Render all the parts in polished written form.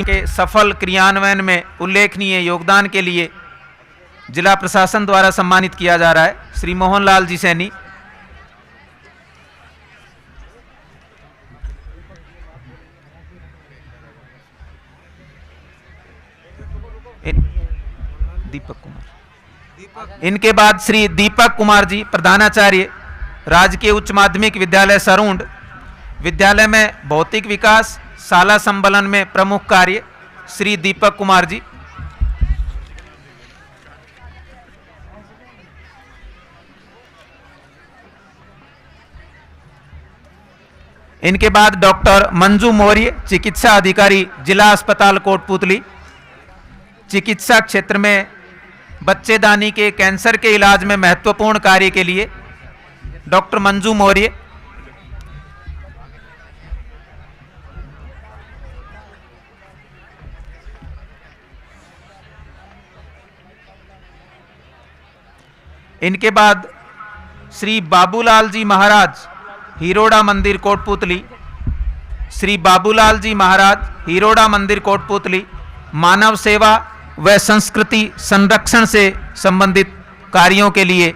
के सफल क्रियान्वयन में उल्लेखनीय योगदान के लिए जिला प्रशासन द्वारा सम्मानित किया जा रहा है श्री मोहनलाल जी सैनी। दीपक कुमार। इनके बाद श्री दीपक कुमार जी प्रधानाचार्य राजकीय उच्च माध्यमिक विद्यालय सरूंड, विद्यालय में भौतिक विकास शाला संबलन में प्रमुख कार्य श्री दीपक कुमार जी। इनके बाद डॉक्टर मंजू मौर्य चिकित्सा अधिकारी जिला अस्पताल कोटपुतली, चिकित्सा क्षेत्र में बच्चेदानी के कैंसर के इलाज में महत्वपूर्ण कार्य के लिए डॉक्टर मंजू मौर्य। इनके बाद श्री बाबूलाल जी महाराज हीरोड़ा मंदिर कोटपुतली, श्री बाबूलाल जी महाराज हीरोड़ा मंदिर कोटपुतली मानव सेवा व संस्कृति संरक्षण से संबंधित कार्यों के लिए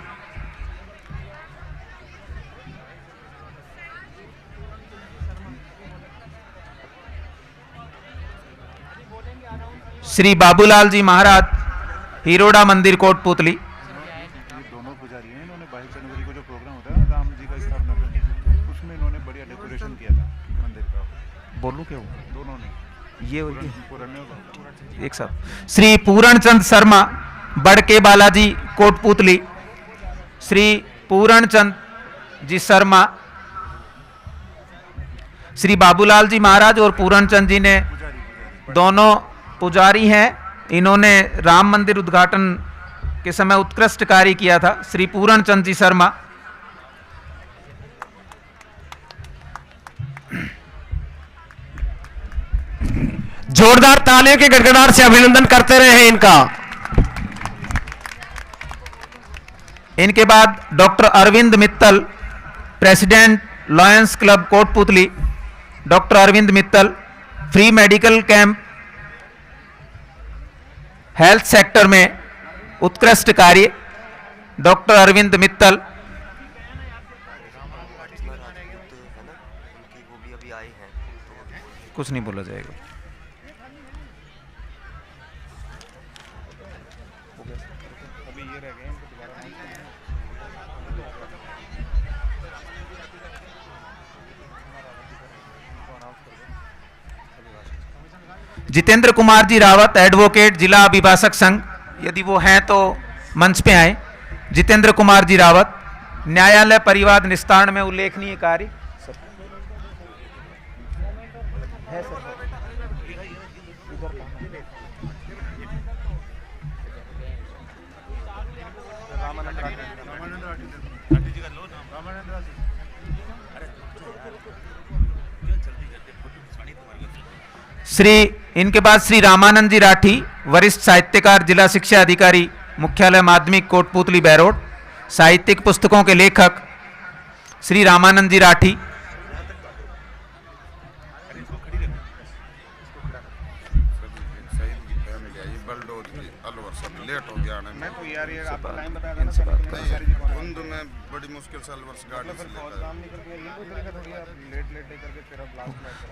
श्री बाबूलाल जी महाराज हीरोड़ा मंदिर कोटपुतली। दोनों पुजारी हैं, इन्होंने 22 जनवरी को जो प्रोग्राम होता है ना राम जी का स्थापना का, उसमें इन्होंने बढ़िया डेकोरेशन किया था मंदिर का। बोलूं क्या दोनों ने ये एक साथ श्री पूरणचंद शर्मा बड़के बालाजी कोटपुतली, श्री पूरणचंद जी शर्मा श्री बाबूलाल जी महाराज और पूरणचंद जी ने दोनों पुजारी हैं। इन्होंने राम मंदिर उद्घाटन के समय उत्कृष्ट कार्य किया था। श्री पूरणचंद जी शर्मा। जोरदार तालियों के गड़गड़ाहट से अभिनंदन करते रहे हैं इनका। इनके बाद doctor Arvind Mittal president lions club Kotputli, doctor Arvind Mittal free medical camp health sector में उत्कृष्ट कार्य डॉक्टर अरविंद मित्तल। कुछ नहीं बोला जाएगा। जितेंद्र कुमार जी रावत एडवोकेट जिला अभिभाषक संघ, यदि वो हैं तो मंच पे आए। जितेंद्र कुमार जी रावत न्यायालय परिवाद निस्तारण में उल्लेखनीय कार्य। इनके बाद श्री रामानंद जी राठी वरिष्ठ साहित्यकार जिला शिक्षा अधिकारी मुख्यालय माध्यमिक कोटपुतली बैरोड, साहित्यिक पुस्तकों के लेखक श्री रामानंद जी राठी।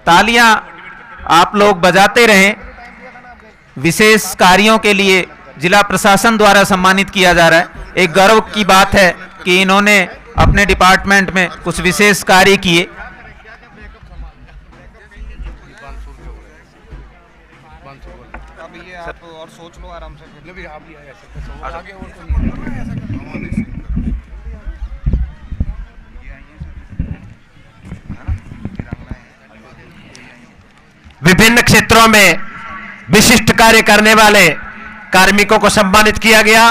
तालियां आप लोग बजाते रहें। विशेष कार्यों के लिए जिला प्रशासन द्वारा सम्मानित किया जा रहा है। एक गर्व की बात है कि इन्होंने अपने डिपार्टमेंट में कुछ विशेष कार्य किए। आप और सोच लो आराम से। विभिन्न क्षेत्रों में विशिष्ट कार्य करने वाले कार्मिकों को सम्मानित किया गया।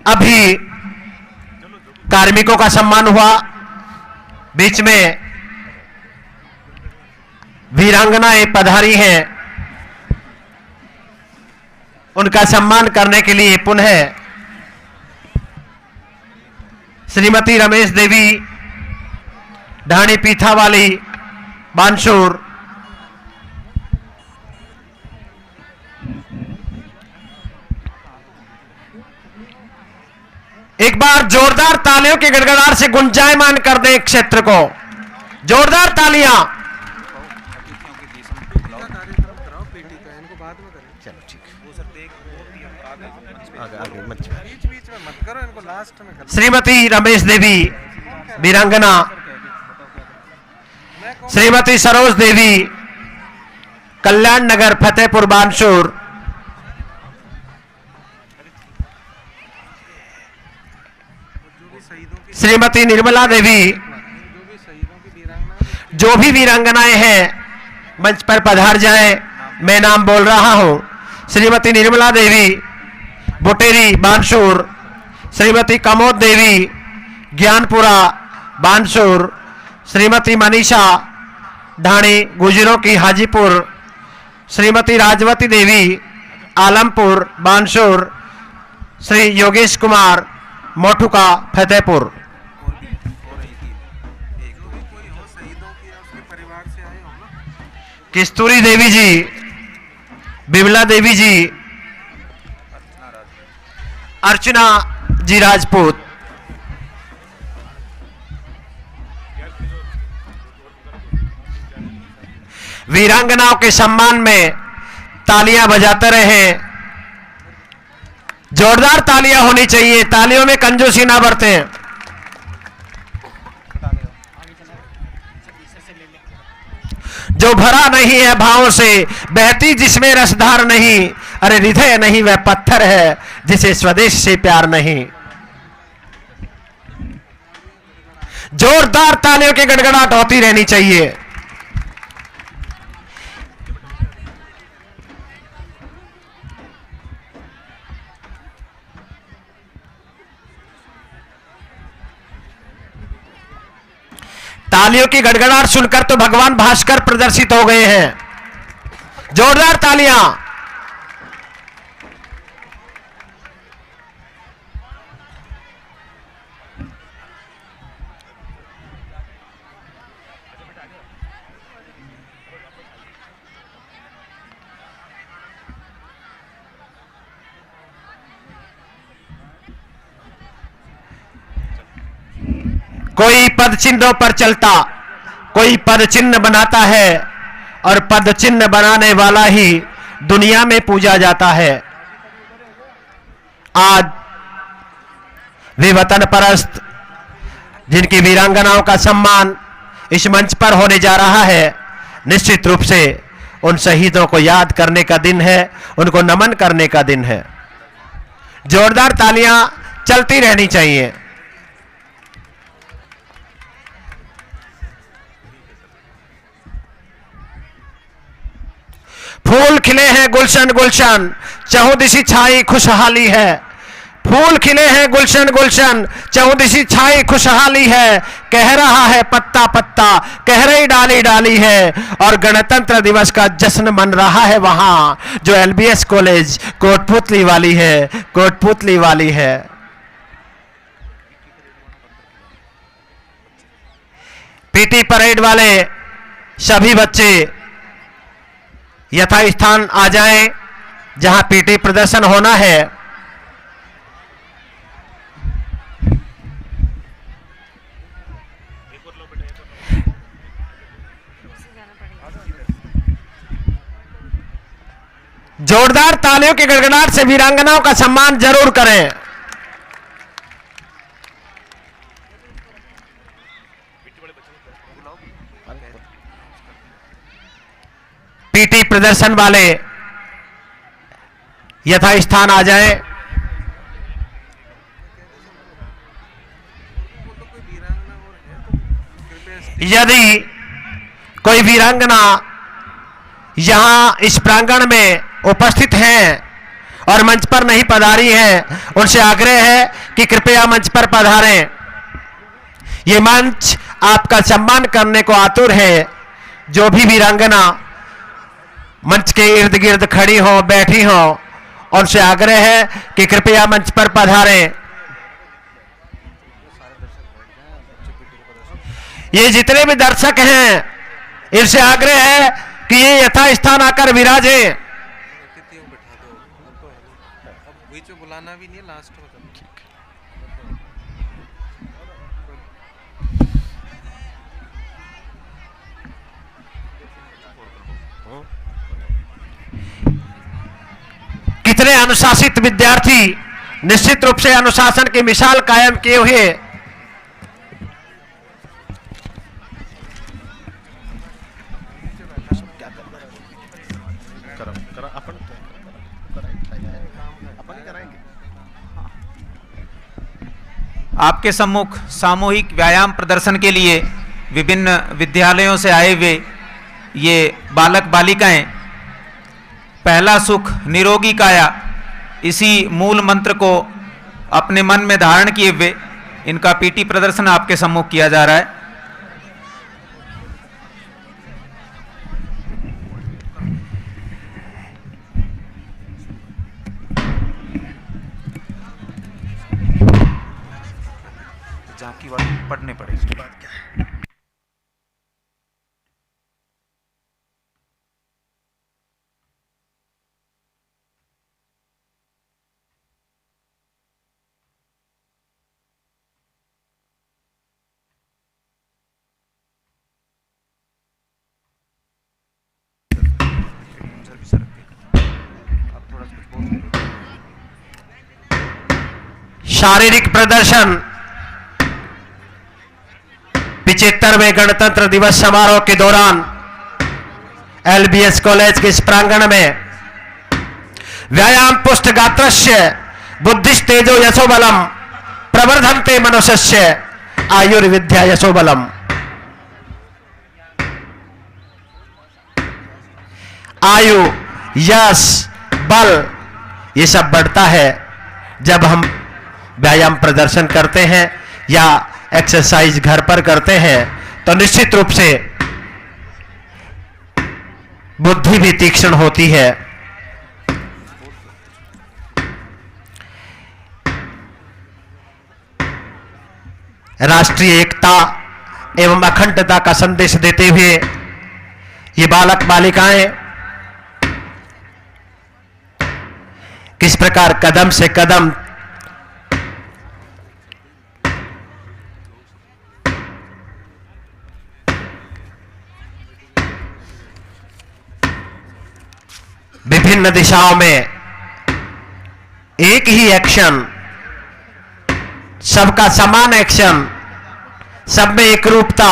अभी कार्मिकों का सम्मान हुआ। बीच में वीरांगनाएं पधारी हैं, उनका सम्मान करने के लिए पुनः श्रीमती रमेश देवी ढाणी पीथावाली बानसूर। एक बार जोरदार तालियों की गड़गड़ाहट से गुंजायमान कर दें क्षेत्र को। जोरदार तालियां। चलो ठीक, श्रीमती रमेश देवी वीरांगना, श्रीमती सरोज देवी कल्याण नगर फतेहपुर बानसूर, श्रीमती निर्मला देवी, जो भी वीरांगनाएं हैं मंच पर पधार जाएं। मैं नाम बोल रहा हूं। श्रीमती निर्मला देवी बुटेरी बानसूर, श्रीमती कमोद देवी ज्ञानपुरा बानसूर, श्रीमती मनीषा ढाणी गुजरों की हाजीपुर, श्रीमती राजवती देवी आलमपुर बानसूर, श्री योगेश कुमार मोठुका फतेहपुर। किस्तूरी देवी जी, बिमला देवी जी, अर्चना जी राजपूत। वीरांगनाओं के सम्मान में तालियां बजाते रहें। जोरदार तालियां होनी चाहिए, तालियों में कंजूसी ना बरतें। जो भरा नहीं है भावों से, बहती जिसमें रसधार नहीं, अरे हृदय नहीं वह पत्थर है जिसे स्वदेश से प्यार नहीं। जोरदार तालियों की गड़गड़ाहट होती रहनी चाहिए। तालियों की गड़गड़ाहट सुनकर तो भगवान भास्कर प्रदर्शित हो गए हैं। जोरदार तालियां। कोई पद चिन्हों पर चलता, कोई पद चिन्ह बनाता है, और पद चिन्ह बनाने वाला ही दुनिया में पूजा जाता है। आज वे वतन परस्त जिनकी वीरांगनाओं का सम्मान इस मंच पर होने जा रहा है, निश्चित रूप से उन शहीदों को याद करने का दिन है, उनको नमन करने का दिन है। जोरदार तालियां चलती रहनी चाहिए। फूल खिले हैं गुलशन गुलशन, चहुदिशी छाई खुशहाली है। फूल खिले हैं गुलशन गुलशन, चहुदिशी छाई खुशहाली है। कह रहा है पत्ता पत्ता, कह रही डाली डाली है। और गणतंत्र दिवस का जश्न मन रहा है वहां, जो एलबीएस कॉलेज कोटपुतली वाली है, कोटपुतली वाली है। पीटी परेड वाले सभी बच्चे यथास्थान आ जाएं, जहां पीटी प्रदर्शन होना है। जोरदार तालियों की गड़गड़ाहट से वीरांगनाओं का सम्मान जरूर करें। पीटी प्रदर्शन वाले यथास्थान आ जाएं। यदि कोई वीरांगना यहां इस प्रांगण में उपस्थित हैं और मंच पर नहीं पधारी हैं, उनसे आग्रह है कि कृपया मंच पर पधारें। ये मंच आपका सम्मान करने को आतुर है। जो भी वीरांगना मंच के इर्द गिर्द खड़ी हो, बैठी हो, उनसे आग्रह है कि कृपया मंच पर पधारें। ये जितने भी दर्शक हैं, इनसे आग्रह है कि ये यथा स्थान आकर विराजे। बुलाना भी नहीं, लास्ट में कितने अनुशासित विद्यार्थी निश्चित रूप से अनुशासन की मिसाल कायम किए हुए। आपके सम्मुख सामूहिक व्यायाम प्रदर्शन के लिए विभिन्न विद्यालयों से आए हुए ये बालक बालिकाएं पहला सुख निरोगी काया, इसी मूल मंत्र को अपने मन में धारण किए हुए इनका पीटी प्रदर्शन आपके सम्मुख किया जा रहा है। झांकी वाली पढ़ने पड़ेगी, इसके बाद क्या है। शारीरिक प्रदर्शन 75वें गणतंत्र दिवस समारोह के दौरान एलबीएस कॉलेज के इस प्रांगण में व्यायाम पुष्ट गात्रस्य बुद्धिस्तेजो यशोबलम प्रवर्धन्ते मनुष्यस्य आयुर्विद्या यशोबलम। आयु, यश, बल ये सब बढ़ता है जब हम व्यायाम प्रदर्शन करते हैं या एक्सरसाइज घर पर करते हैं, तो निश्चित रूप से बुद्धि भी तीक्ष्ण होती है। राष्ट्रीय एकता एवं अखंडता का संदेश देते हुए ये बालक बालिकाएं किस प्रकार कदम से कदम विभिन्न दिशाओं में एक ही एक्शन, सबका समान एक्शन, सब में एक रूपता,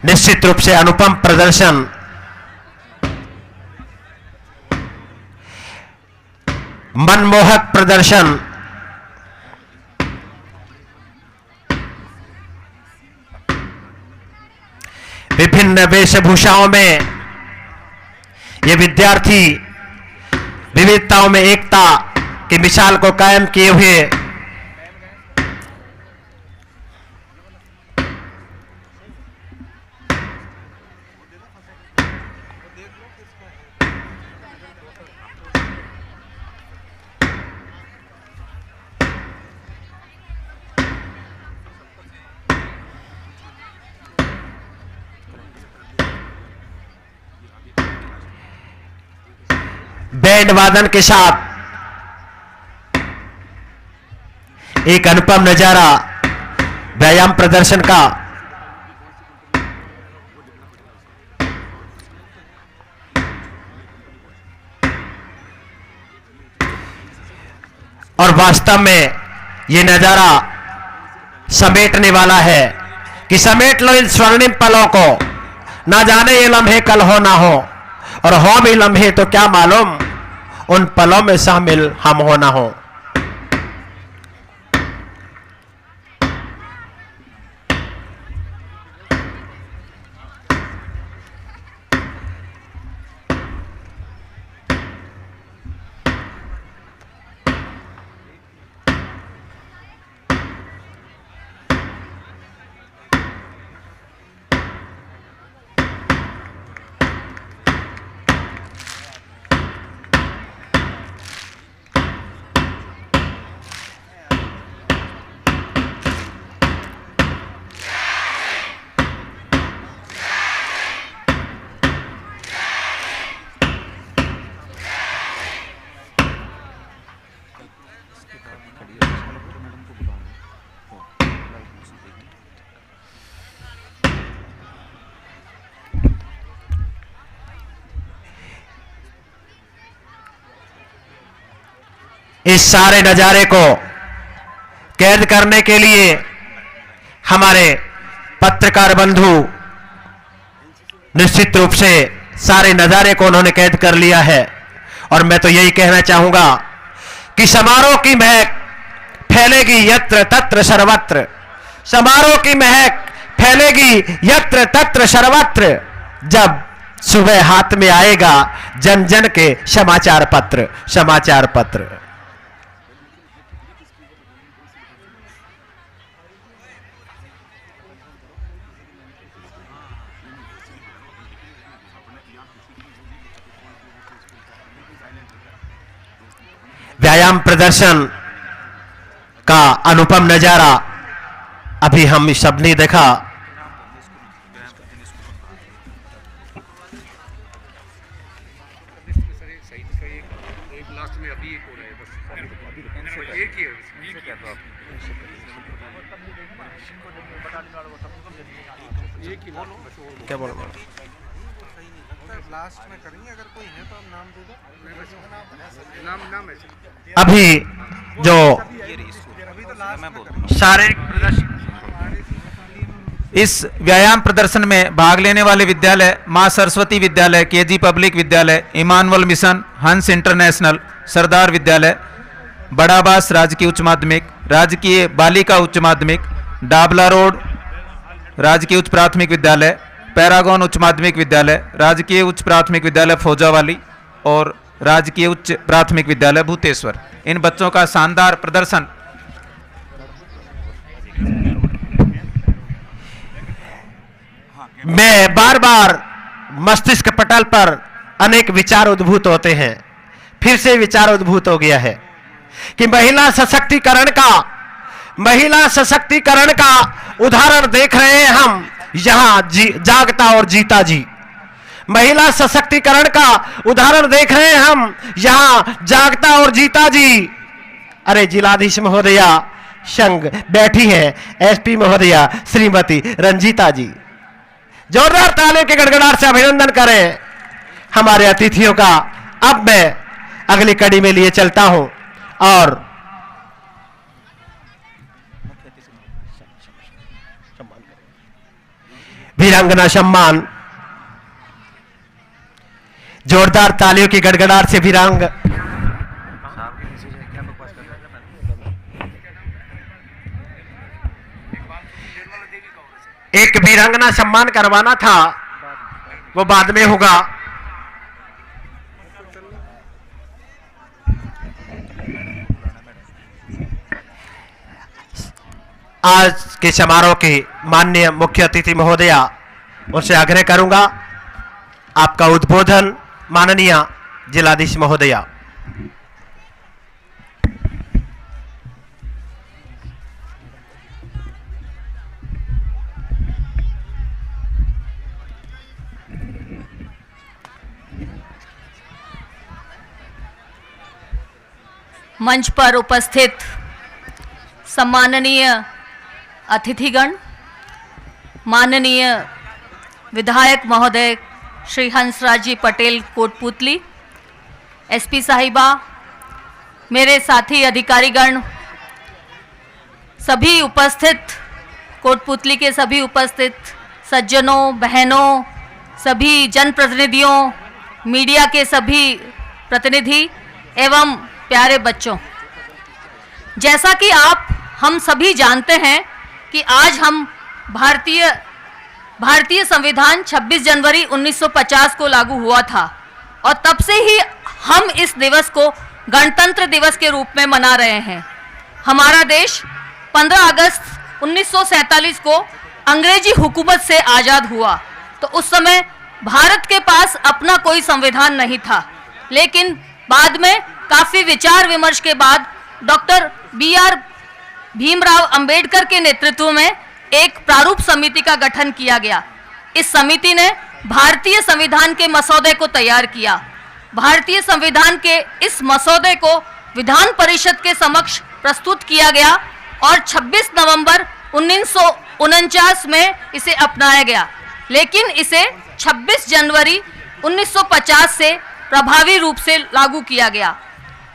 निश्चित रूप से अनुपम प्रदर्शन मनमोहक प्रदर्शन विभिन्न वेशभूषाओं में ये विद्यार्थी विविधताओं में एकता की मिसाल को कायम किए हुए बैंड वादन के साथ एक अनुपम नजारा व्यायाम प्रदर्शन का और वास्तव में ये नजारा समेटने वाला है कि समेट लो इन स्वर्णिम पलों को, ना जाने ये लम्हे कल हो ना हो, और हो भी लम्हे तो क्या मालूम उन पलों में शामिल हम हो ना हो। इस सारे नजारे को कैद करने के लिए हमारे पत्रकार बंधु निश्चित रूप से सारे नजारे को उन्होंने कैद कर लिया है। और मैं तो यही कहना चाहूंगा कि समारोह की महक फैलेगी यत्र तत्र सर्वत्र, समारोह की महक फैलेगी यत्र तत्र सर्वत्र, जब सुबह हाथ में आएगा जन जन के समाचार पत्र, समाचार पत्र। व्यायाम प्रदर्शन का अनुपम नजारा अभी हम सबने देखा। क्या बोलो लास्ट में करेंगे, अगर कोई है तो आप नाम दे दो। नाम है अभी जो अभी तो लास्ट शारीरिक प्रदर्शन, इस व्यायाम प्रदर्शन में भाग लेने वाले विद्यालय मां सरस्वती विद्यालय, केजी पब्लिक विद्यालय, इमानुअल मिशन, हंस इंटरनेशनल, सरदार विद्यालय, बड़ाबास राजकीय उच्च माध्यमिक, राजकीय बालिका उच्च माध्यमिक, डाबला रोड राजकीय उच्च प्राथमिक विद्यालय, पैरागॉन उच्च माध्यमिक विद्यालय, राजकीय उच्च प्राथमिक विद्यालय फौजावाली और राजकीय उच्च प्राथमिक विद्यालय भूतेश्वर। इन बच्चों का शानदार प्रदर्शन में बार बार मस्तिष्क पटल पर अनेक विचार उद्भूत होते हैं। फिर से विचार उद्भूत हो गया है कि महिला सशक्तिकरण का उदाहरण देख रहे हैं हम यहां जागता और जीता जी। महिला सशक्तिकरण का उदाहरण देख रहे हैं हम यहां जागता और जीता जी। अरे जिलाधीश महोदया संग बैठी है, एसपी महोदया श्रीमती रंजीता जी। जोरदार तालियों के गड़गड़ाहट से अभिनंदन करें हमारे अतिथियों का। अब मैं अगली कड़ी में लिए चलता हूं और वीरांगना सम्मान। जोरदार तालियों की गड़गड़ाहट से एक वीरांगना सम्मान करवाना था, वो बाद में होगा। आज के समारोह के माननीय मुख्य अतिथि महोदया, उनसे आग्रह करूंगा आपका उद्बोधन माननीय जिलाधीश महोदया। मंच पर उपस्थित सम्माननीय अतिथिगण, माननीय विधायक महोदय श्री हंसराज जी पटेल कोटपुतली, एसपी साहिबा, मेरे साथी अधिकारीगण, सभी उपस्थित कोटपुतली के सभी उपस्थित सज्जनों, बहनों, सभी जनप्रतिनिधियों, मीडिया के सभी प्रतिनिधि एवं प्यारे बच्चों, जैसा कि आप हम सभी जानते हैं कि आज हम भारतीय संविधान 26 जनवरी 1950 को लागू हुआ था और तब से ही हम इस दिवस को गणतंत्र दिवस के रूप में मना रहे हैं। हमारा देश 15 अगस्त 1947 को अंग्रेजी हुकूमत से आज़ाद हुआ, तो उस समय भारत के पास अपना कोई संविधान नहीं था, लेकिन बाद में काफ़ी विचार विमर्श के बाद डॉक्टर B.R. भीमराव अंबेडकर के नेतृत्व में एक प्रारूप समिति का गठन किया गया। इस समिति ने भारतीय संविधान के मसौदे को तैयार किया। भारतीय संविधान के इस मसौदे को विधान परिषद के समक्ष प्रस्तुत किया गया और 26 नवंबर 1949 में इसे अपनाया गया, लेकिन इसे 26 जनवरी 1950 से प्रभावी रूप से लागू किया गया।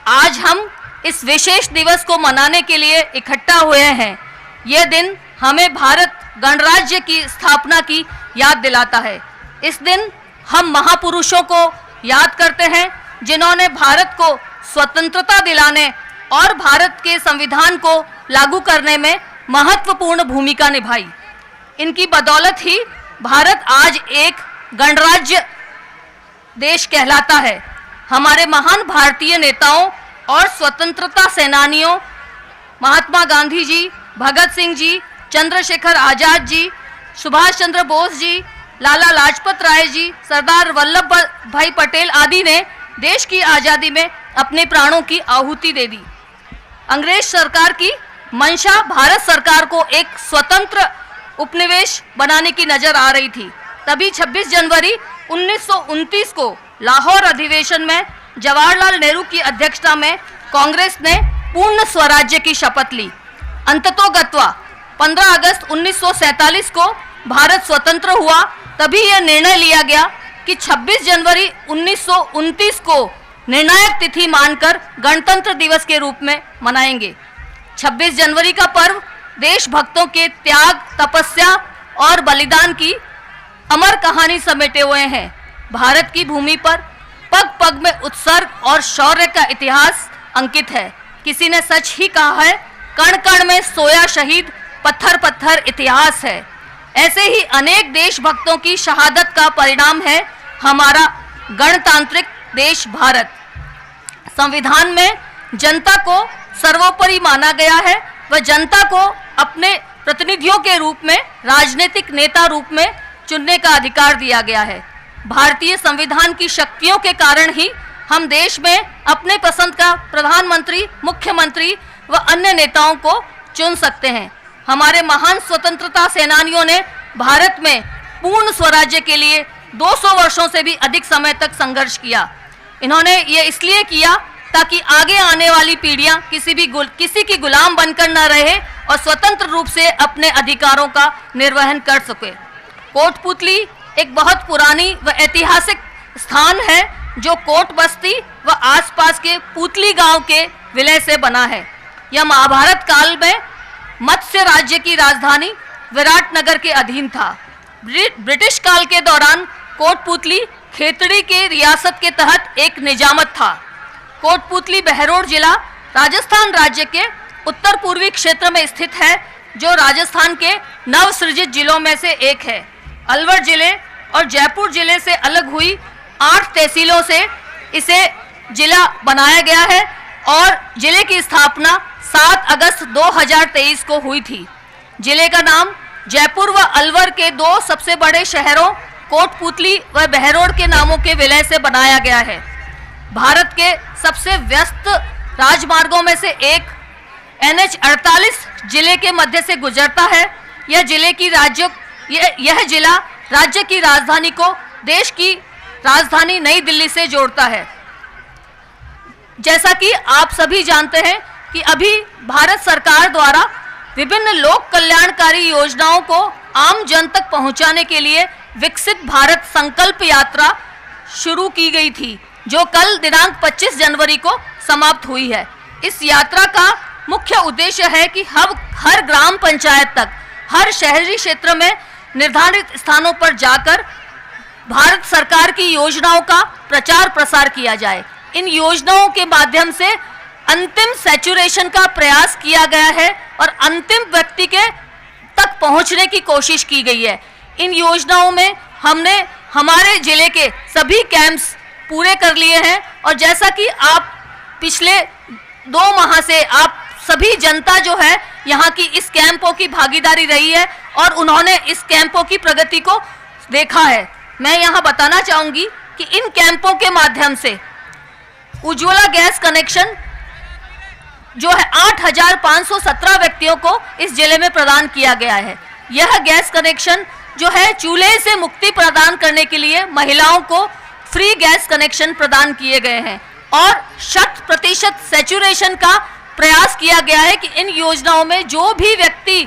आज हम इस विशेष दिवस को मनाने के लिए इकट्ठा हुए हैं। यह दिन हमें भारत गणराज्य की स्थापना की याद दिलाता है। इस दिन हम महापुरुषों को याद करते हैं जिन्होंने भारत को स्वतंत्रता दिलाने और भारत के संविधान को लागू करने में महत्वपूर्ण भूमिका निभाई। इनकी बदौलत ही भारत आज एक गणराज्य देश कहलाता है। हमारे महान भारतीय नेताओं और स्वतंत्रता सेनानियों महात्मा गांधी जी, भगत सिंह जी, चंद्रशेखर आजाद जी, सुभाष चंद्र बोस जी, लाला लाजपत राय जी, सरदार वल्लभ भाई पटेल आदि ने देश की आज़ादी में अपने प्राणों की आहुति दे दी। अंग्रेज सरकार की मंशा भारत सरकार को एक स्वतंत्र उपनिवेश बनाने की नजर आ रही थी। तभी 26 जनवरी 1929 को लाहौर अधिवेशन में जवाहरलाल नेहरू की अध्यक्षता में कांग्रेस ने पूर्ण स्वराज्य की शपथ ली। अंततोगत्वा 15 अगस्त 1947 को भारत स्वतंत्र हुआ। तभी यह निर्णय लिया गया कि 26 जनवरी 1929 को निर्णायक तिथि मानकर गणतंत्र दिवस के रूप में मनाएंगे। 26 जनवरी का पर्व देशभक्तों के त्याग, तपस्या और बलिदान की अमर कहानी समेटे हुए हैं। भारत की भूमि पर पग पग में उत्सर्ग और शौर्य का इतिहास अंकित है। किसी ने सच ही कहा है, कण कण में सोया शहीद, पत्थर पत्थर इतिहास है। ऐसे ही अनेक देशभक्तों की शहादत का परिणाम है हमारा गणतांत्रिक देश भारत। संविधान में जनता को सर्वोपरि माना गया है व जनता को अपने प्रतिनिधियों के रूप में राजनीतिक नेता रूप में चुनने का अधिकार दिया गया है। भारतीय संविधान की शक्तियों के कारण ही हम देश में अपने पसंद का प्रधानमंत्री, मुख्यमंत्री व अन्य नेताओं को चुन सकते हैं। हमारे महान स्वतंत्रता सेनानियों ने भारत में पूर्ण स्वराज्य के लिए 200 वर्षों से भी अधिक समय तक संघर्ष किया। इन्होंने ये इसलिए किया ताकि आगे आने वाली पीढ़ियां किसी की गुलाम बनकर न रहे और स्वतंत्र रूप से अपने अधिकारों का निर्वहन कर सके। कोटपुतली एक बहुत पुरानी व ऐतिहासिक स्थान है जो कोट बस्ती व आसपास के पुतली गांव के विलय से बना है। यह महाभारत काल में मत्स्य राज्य की राजधानी विराटनगर के अधीन था। ब्रिटिश काल के दौरान कोटपुतली खेतड़ी के रियासत के तहत एक निजामत था। कोटपुतली बहरोड जिला राजस्थान राज्य के उत्तर पूर्वी क्षेत्र में स्थित है, जो राजस्थान के नवसृजित जिलों में से एक है। अलवर जिले और जयपुर जिले से अलग हुई 8 तहसीलों से इसे जिला बनाया गया है और जिले की स्थापना 7 अगस्त 2023 को हुई थी। जिले का नाम जयपुर व अलवर के 2 सबसे बड़े शहरों कोटपुतली व बहरोड के नामों के विलय से बनाया गया है। भारत के सबसे व्यस्त राजमार्गों में से एक NH 48 जिले के मध्य से गुजरता है। यह जिला राज्य की राजधानी को देश की राजधानी नई दिल्ली से जोड़ता है। जैसा कि आप सभी जानते हैं कि अभी भारत सरकार द्वारा विभिन्न लोक कल्याणकारी योजनाओं को आम जन तक पहुंचाने के लिए विकसित भारत संकल्प यात्रा शुरू की गई थी, जो कल दिनांक 25 जनवरी को समाप्त हुई है। इस यात्रा का मुख्य उद्देश्य है कि हर ग्राम पंचायत तक, हर शहरी क्षेत्र में निर्धारित स्थानों पर जाकर भारत सरकार की योजनाओं का प्रचार प्रसार किया जाए। इन योजनाओं के माध्यम से अंतिम सैचुरेशन का प्रयास किया गया है और अंतिम व्यक्ति के तक पहुंचने की कोशिश की गई है। इन योजनाओं में हमने हमारे जिले के सभी कैंप्स पूरे कर लिए हैं और जैसा कि आप पिछले 2 माह से आप सभी जनता जो है यहाँ की इस कैंपों की भागीदारी रही है और उन्होंने इस कैंपों की प्रगति को देखा है। मैं यहाँ बताना चाहूँगी कि इन कैंपों के माध्यम से उज्ज्वला गैस कनेक्शन जो है 8,517 व्यक्तियों को इस जिले में प्रदान किया गया है। यह गैस कनेक्शन जो है चूल्हे से मुक्ति प्रदान करने के लिए महिलाओं को फ्री गैस कनेक्शन प्रदान किए गए हैं और 100% सैचुरेशन का प्रयास किया गया है कि इन योजनाओं में जो भी व्यक्ति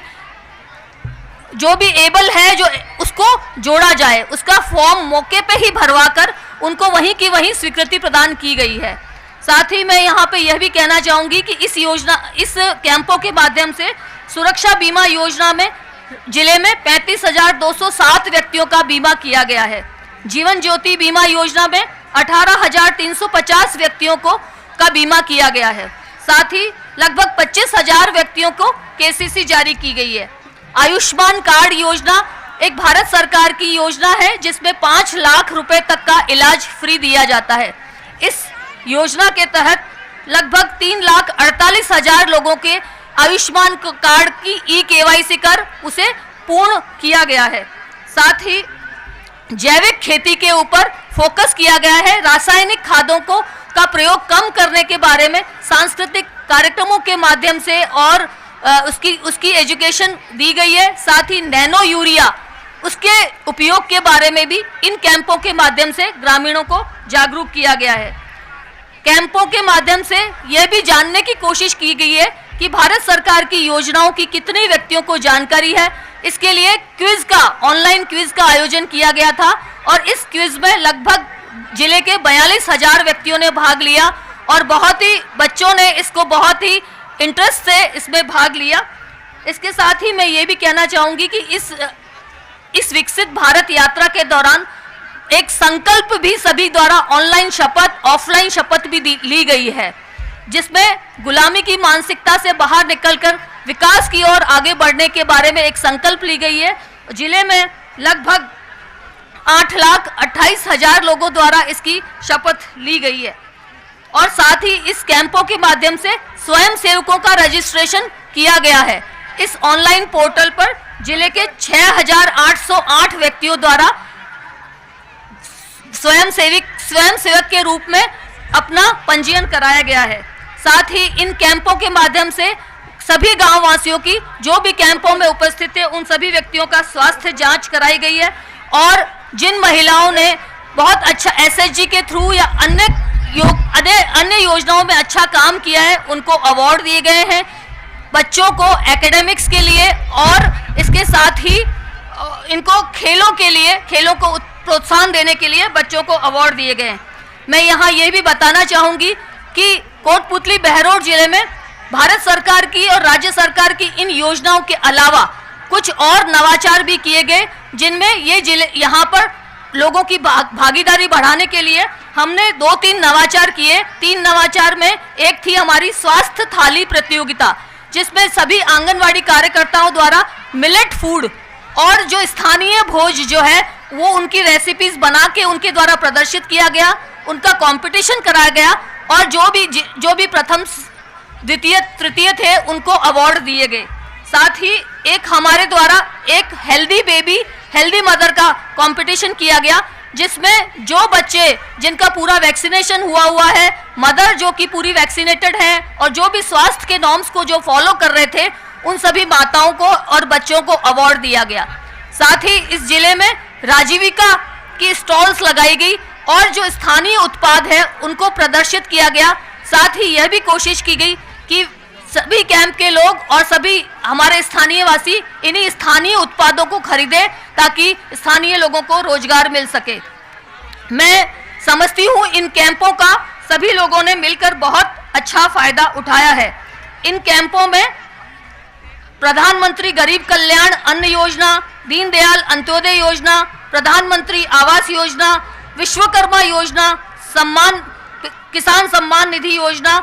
जो भी एबल है जो उसको जोड़ा जाए, उसका फॉर्म मौके पे ही भरवा कर उनको वहीं की वहीं स्वीकृति प्रदान की गई है। साथ ही मैं यहाँ पे यह भी कहना चाहूँगी कि इस कैंपों के माध्यम से सुरक्षा बीमा योजना में जिले में 35,207 व्यक्तियों का बीमा किया गया है। जीवन ज्योति बीमा योजना में 18,350 व्यक्तियों का बीमा किया गया है। साथ ही लगभग 25,000 व्यक्तियों को केसीसी जारी की गई है। आयुष्मान कार्ड योजना एक भारत सरकार की योजना है जिसमें 5 लाख रुपए तक का इलाज फ्री दिया जाता है। इस योजना के तहत लगभग 3,48,000 लोगों के आयुष्मान कार्ड की ई-केवाईसी कर उसे पूर्ण किया गया है। साथ ही जैविक खेती के ऊपर फोकस किया गया है। रासायनिक खादों का प्रयोग कम करने के बारे में सांस्कृतिक कार्यक्रमों के माध्यम से और उसकी एजुकेशन दी गई है। साथ ही नैनो यूरिया उसके उपयोग के बारे में भी इन कैंपों के माध्यम से ग्रामीणों को जागरूक किया गया है। कैंपों के माध्यम से यह भी जानने की कोशिश की गई है कि भारत सरकार की योजनाओं की कितने व्यक्तियों को जानकारी है। इसके लिए ऑनलाइन क्विज का आयोजन किया गया था और इस क्विज में लगभग जिले के 42,000 व्यक्तियों ने भाग लिया और बच्चों ने इसको बहुत ही इंटरेस्ट से इसमें भाग लिया। इसके साथ ही मैं ये भी कहना चाहूँगी कि इस विकसित भारत यात्रा के दौरान एक संकल्प भी सभी द्वारा ऑनलाइन शपथ, ऑफलाइन शपथ भी ली गई है, जिसमें गुलामी की मानसिकता से बाहर निकलकर विकास की ओर आगे बढ़ने के बारे में एक संकल्प ली गई है। जिले में लगभग 8,28,000 लोगों द्वारा इसकी शपथ ली गई है और साथ ही इस कैंपों के माध्यम से स्वयं सेवकों का रजिस्ट्रेशन किया गया है। इस ऑनलाइन पोर्टल पर जिले के 6,808 व्यक्तियों द्वारा स्वयं सेवक के रूप में अपना पंजीयन कराया गया है। साथ ही इन कैंपों के माध्यम से सभी गांव वासियों की जो भी कैंपों में उपस्थित थे उन सभी व्यक्तियों का स्वास्थ्य जांच कराई गई है और जिन महिलाओं ने बहुत अच्छा एसएचजी के थ्रू या अन्य योजनाओं में अच्छा काम किया है उनको अवार्ड दिए गए हैं। बच्चों को एकेडमिक्स के लिए और इसके साथ ही इनको खेलों को प्रोत्साहन देने के लिए बच्चों को अवार्ड दिए गए हैं। मैं यहाँ ये भी बताना चाहूँगी कि कोटपुतली बहरोड जिले में भारत सरकार की और राज्य सरकार की इन योजनाओं के अलावा कुछ और नवाचार भी किए गए, जिनमें ये जिले यहाँ पर लोगों की भागीदारी बढ़ाने के लिए हमने 2-3 नवाचार किए। 3 नवाचार में एक थी हमारी स्वास्थ्य थाली प्रतियोगिता, जिसमें सभी आंगनवाड़ी कार्यकर्ताओं द्वारा मिलेट फूड और जो स्थानीय भोज जो है वो उनकी रेसिपीज बना के उनके द्वारा प्रदर्शित किया गया, उनका कंपटीशन कराया गया और जो भी प्रथम द्वितीय तृतीय थे उनको अवार्ड दिए गए। साथ ही एक हमारे द्वारा एक हेल्दी मदर का कंपटीशन किया गया, जिसमें जो बच्चे जिनका पूरा वैक्सीनेशन हुआ है, मदर जो कि पूरी वैक्सीनेटेड है और जो भी स्वास्थ्य के नॉर्म्स को जो फॉलो कर रहे थे उन सभी माताओं को और बच्चों को अवार्ड दिया गया। साथ ही इस जिले में राजीविका की स्टॉल्स लगाई गई और जो स्थानीय उत्पाद है उनको प्रदर्शित किया गया। साथ ही यह भी कोशिश की गई कि सभी कैंप के लोग और सभी हमारे स्थानीय वासी इन्हीं स्थानीय उत्पादों को खरीदें ताकि स्थानीय लोगों को रोजगार मिल सके। मैं समझती हूँ इन कैंपों का सभी लोगों ने मिलकर बहुत अच्छा फायदा उठाया है। इन कैंपों में प्रधानमंत्री गरीब कल्याण अन्न योजना, दीनदयाल अंत्योदय योजना, प्रधानमंत्री आवास योजना, विश्वकर्मा योजना, किसान सम्मान निधि योजना,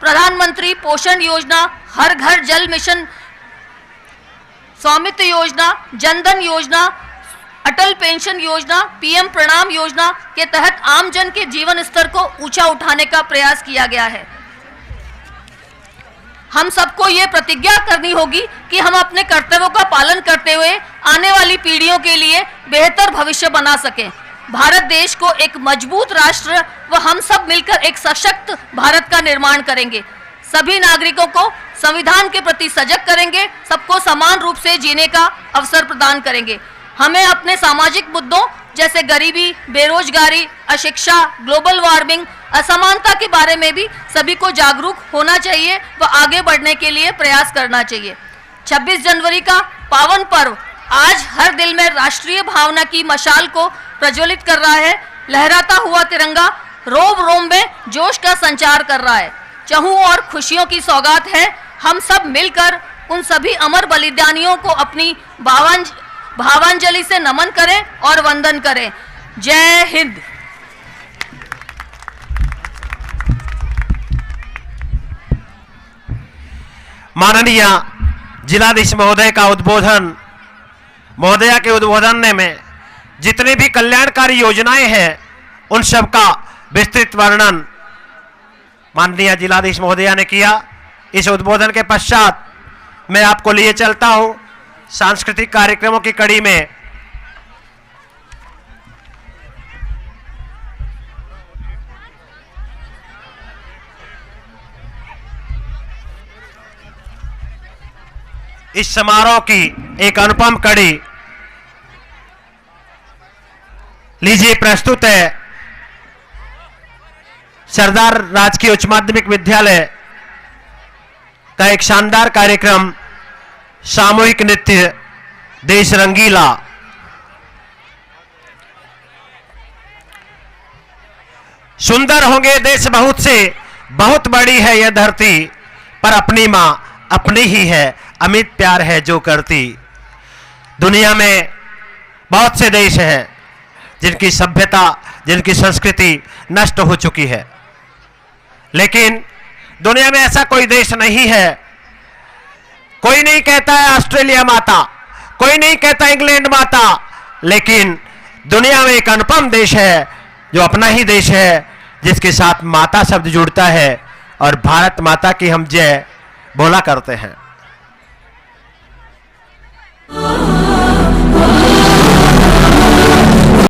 प्रधानमंत्री पोषण योजना, हर घर जल मिशन, स्वामित्व योजना, जनधन योजना, अटल पेंशन योजना, पीएम प्रणाम योजना के तहत आमजन के जीवन स्तर को ऊंचा उठाने का प्रयास किया गया है। हम सबको ये प्रतिज्ञा करनी होगी कि हम अपने कर्तव्यों का पालन करते हुए आने वाली पीढ़ियों के लिए बेहतर भविष्य बना सकें। भारत देश को एक मजबूत राष्ट्र व हम सब मिलकर एक सशक्त भारत का निर्माण करेंगे। सभी नागरिकों को संविधान के प्रति सजग करेंगे, सबको समान रूप से जीने का अवसर प्रदान करेंगे। हमें अपने सामाजिक मुद्दों जैसे गरीबी, बेरोजगारी, अशिक्षा, ग्लोबल वार्मिंग, असमानता के बारे में भी सभी को जागरूक होना चाहिए व आगे बढ़ने के लिए प्रयास करना चाहिए। 26 जनवरी का पावन पर्व आज हर दिल में राष्ट्रीय भावना की मशाल को प्रज्वलित कर रहा है। लहराता हुआ तिरंगा रोम रोम में जोश का संचार कर रहा है। चहु और खुशियों की सौगात है। हम सब मिलकर उन सभी अमर बलिदानियों को अपनी भावांजलि से नमन करें और वंदन करें। जय हिंद। माननीय जिलाधीश महोदय का उद्बोधन, महोदया के उद्बोधन में जितनी भी कल्याणकारी योजनाएं हैं उन सब का विस्तृत वर्णन माननीय जिलाधीश महोदया ने किया। इस उद्बोधन के पश्चात मैं आपको लिए चलता हूं सांस्कृतिक कार्यक्रमों की कड़ी में। इस समारोह की एक अनुपम कड़ी लीजिए प्रस्तुत है सरदार राजकीय उच्च माध्यमिक विद्यालय का एक शानदार कार्यक्रम सामूहिक नृत्य देश रंगीला। सुंदर होंगे देश बहुत से, बहुत बड़ी है यह धरती, पर अपनी मां अपनी ही है, अमित प्यार है जो करती। दुनिया में बहुत से देश हैं जिनकी सभ्यता, जिनकी संस्कृति नष्ट हो चुकी है, लेकिन दुनिया में ऐसा कोई देश नहीं है। कोई नहीं कहता है ऑस्ट्रेलिया माता, कोई नहीं कहता इंग्लैंड माता, लेकिन दुनिया में एक अनुपम देश है जो अपना ही देश है, जिसके साथ माता शब्द जुड़ता है और भारत माता की हम जय बोला करते हैं।